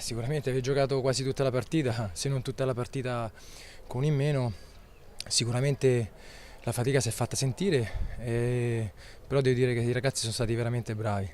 sicuramente aver giocato quasi tutta la partita, se non tutta la partita con in meno, sicuramente la fatica si è fatta sentire, però devo dire che i ragazzi sono stati veramente bravi.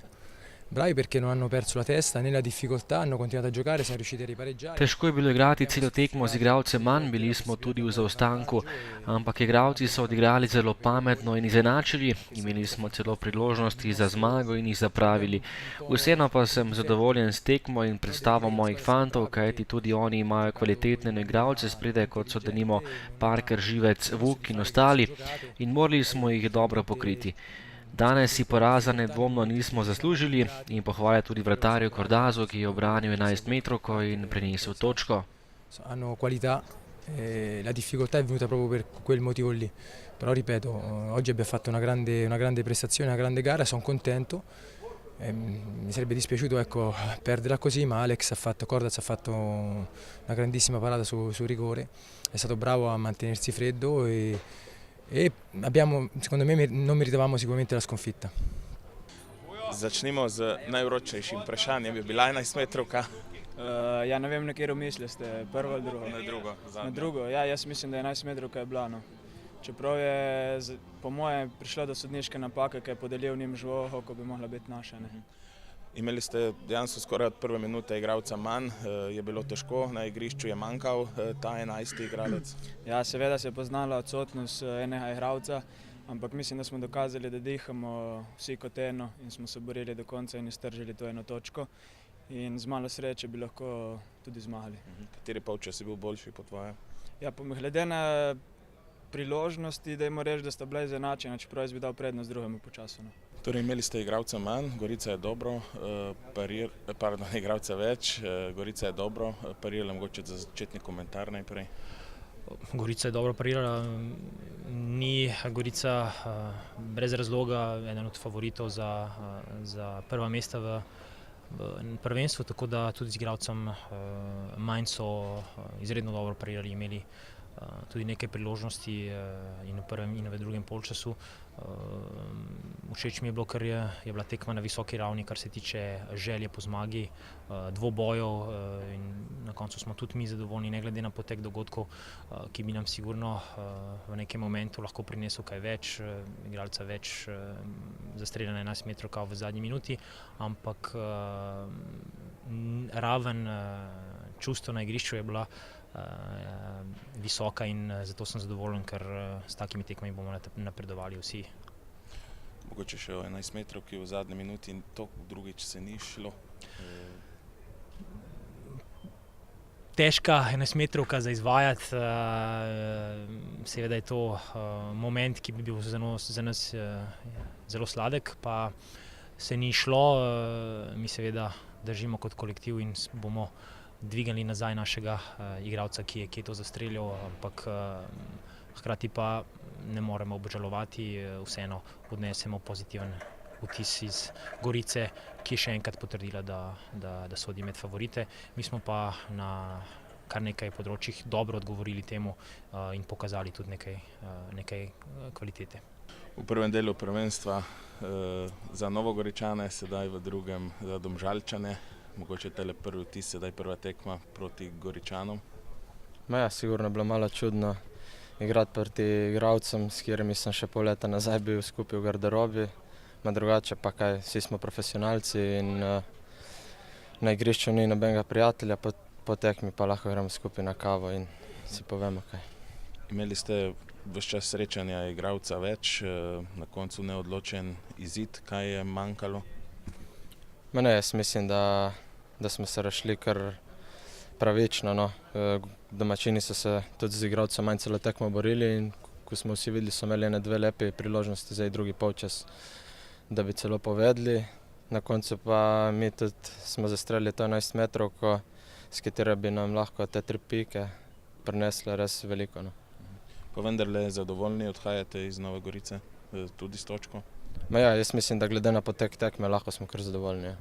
Bravi perché non hanno perso la testa, nella difficoltà hanno continuato a giocare, siamo riusciti a ripareggiare. Težko je bilo igrati celo tekmo z igralcem manj, bili smo tudi v zaostanku, ampak igralci so odigrali zelo pametno in izenačili, imeli smo celo priložnosti za zmago in jih zapravili. Vseeno pa sem zadovoljen s tekmo in predstavo mojih fantov, kajti tudi oni imajo kvalitetne igralce spredaj, kot so denimo Parker, Živec, Vuk in ostali, in morali smo jih dobro pokriti. Danes si poraza nedvomno nismo zaslužili in pohvale tudi vratarju Cordasu, ki je obranil 11-metrovko in prinesel točko. Hanno qualità, la difficoltà è venuta proprio per quel motivo lì. Però ripeto, oggi abbiamo fatto una grande prestazione, una grande gara, sono contento. Mi sarebbe dispiaciuto perderla così, ma Cordas ha fatto una grandissima parata sul rigore, è stato bravo a mantenersi freddo e secondo me non meritavamo sicuramente la sconfitta. Začnimo z najvročejšim vprašanjem, je bila 11-metrovka? Ja, ne vem, na katero misli ste, prvo ali drugo? Na drugo, zadnjo. Na drugo, ja, jaz mislim, da 11-metrovka je bila, no. Čeprav je po moje prišlo do sodniške napake, ki je podelil njim žogo, ko bi mogla biti naša, ne. Imeli ste dejansko skoraj od prve minute igralca manj, je bilo težko, na igrišču je manjkal ta 11. igralec? Ja, seveda se je poznala odsotnost enega igralca, ampak mislim, da smo dokazali, da dihamo vsi kot eno in smo se borili do konca in iztržili to eno točko. In z malo sreče bi lahko tudi zmagali. Kateri polčas je bil boljši po tvoje? Ja, glede na priložnosti, dajmo reči, da sta bila izenačena, čeprav jaz bi dal prednost drugemu po času. Torej, imeli ste igralca manj, Gorica je dobro, igralca več, Gorica je dobro, parirala mogoče za začetni komentar najprej. Gorica je dobro parirala, ni Gorica brez razloga eden od favoritov za prva mesta v prvenstvu, tako da tudi z igralcem manj so izredno dobro parirali, imeli tudi nekaj priložnosti in v prvem in v drugem polčasu. Všeč mi je bilo, ker je bila tekma na visoki ravni, kar se tiče želje po zmagi, dvobojev, in na koncu smo tudi mi zadovoljni, ne glede na potek dogodkov, ki bi nam sigurno v nekem momentu lahko prinesel kaj več, igralca več zastreljena 11-metrovka v zadnji minuti, ampak raven čustev na igrišču je bila visoka in zato sem zadovoljen, ker s takimi tekmami bomo napredovali vsi. Mogoče še o 11-metrovki v zadnji minuti in to drugič se ni šlo. Težka 11-metrovka za izvajati, seveda je to moment, ki bi bil za nas zelo sladek, pa se ni šlo, mi seveda držimo kot kolektiv in bomo dvigali nazaj našega igralca, ki je to zastreljal, ampak hkrati pa ne moremo obžalovati, vseeno odnesemo pozitiven vtis iz Gorice, ki je še enkrat potrdila, da sodi med favorite. Mi smo pa na kar nekaj področjih dobro odgovorili temu in pokazali tudi nekaj kvalitete. V prvem delu prvenstva za Novogoričane, sedaj v drugem za Domžalčane. Mogoče tele prvi vtis, sedaj prva tekma proti Goričanom? Ja, sigurno je bilo malo čudno igrati proti igralcem, s katerimi sem še pol leta nazaj bil skupaj v garderobi. Drugače pa kaj, vsi smo profesionalci in na igrišču ni nobenega prijatelja, po tekmi pa lahko gremo skupaj na kavo in si povemo kaj. Imeli ste ves čas srečanja igralca več, na koncu neodločen izid, kaj je manjkalo? Jaz mislim, da smo se razšli kar pravično, no. Domačini so se tudi z igralcem manj celo tekmo borili in ko smo vsi videli, so imeli ene dve lepe priložnosti za drugi polčas, da bi celo povedali. Na koncu pa mi tudi smo zastreljali to 11-metrovko, s katero bi nam lahko te 3 pike prinesle res veliko, no. Pa vendarle zadovoljni odhajate iz Nove Gorice, tudi s točko? Jaz mislim, da glede na potek tekme lahko smo kar zadovoljni.